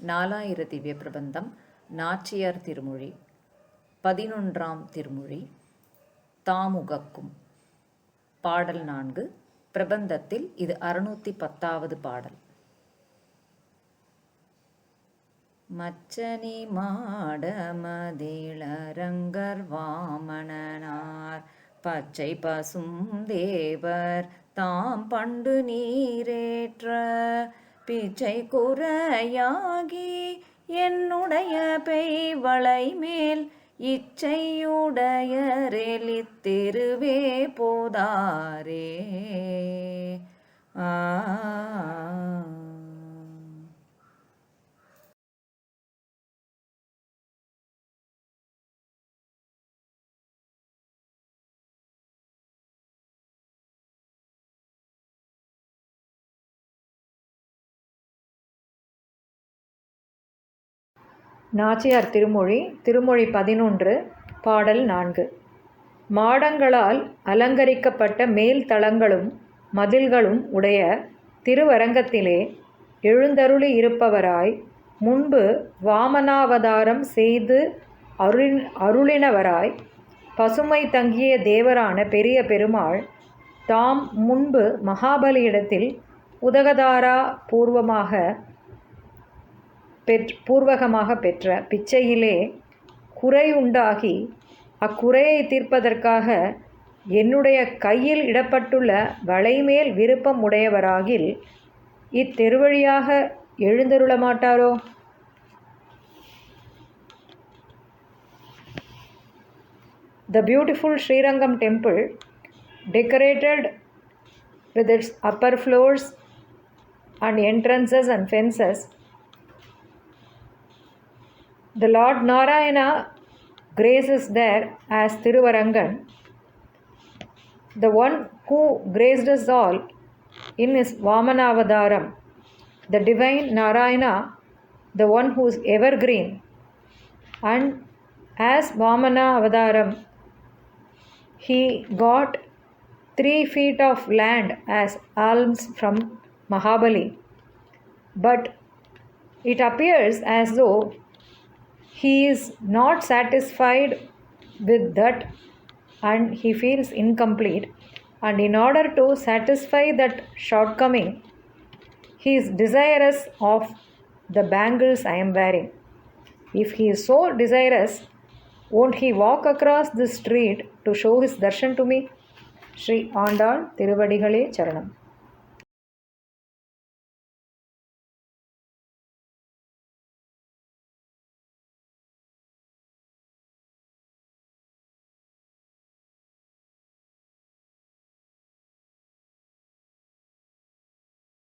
நாலாயிர திவ்ய பிரபந்தம் நாச்சியார் திருமொழி 11ஆம் திருமொழி தாமுகக்கும். பாடல் 4. பிரபந்தத்தில் இது 610வது பாடல். மச்சனி மாடமதிளரங்கர் வாமணனார் பச்சை பசும் தேவர் தாம் பண்டு நீரேற்ற பிச்சை குறையாகி என்னுடைய பெய்வளை மேல் இச்சையுடையரெலித்திருவே போதாரே. நாச்சியார் திருமொழி திருமொழி 11 பாடல் 4. மாடங்களால் அலங்கரிக்கப்பட்ட மேல் தளங்களும் மதில்களும் உடைய திருவரங்கத்திலே எழுந்தருளி இருப்பவராய் முன்பு வாமனாவதாரம் செய்து அருளினவராய் பசுமை தங்கிய தேவரான பெரிய பெருமாள் தாம் முன்பு மகாபலியிடத்தில் உதகதாரா பூர்வகமாக பெற்ற பிச்சையிலே குறை உண்டாகி அக்குறையை தீர்ப்பதற்காக என்னுடைய கையில் இடப்பட்டுள்ள வளைமேல் விருப்பம் உடையவராகில் இத்தெருவழியாக எழுந்தருள மாட்டாரோ? The beautiful Srirangam temple, decorated with its upper floors and entrances and fences, the Lord Narayana graces there as Thiruvarangan, the one who graced us all in his Vamanavadaram, the divine Narayana, the one who is evergreen. And as Vamanavadaram, he got 3 feet of land as alms from Mahabali. But it appears as though he is not satisfied with that and he feels incomplete, and in order to satisfy that shortcoming, he is desirous of the bangles I am wearing. If he is so desirous, won't he walk across the street to show his darshan to me? Sri Andal Tiruvadigalé Charanam.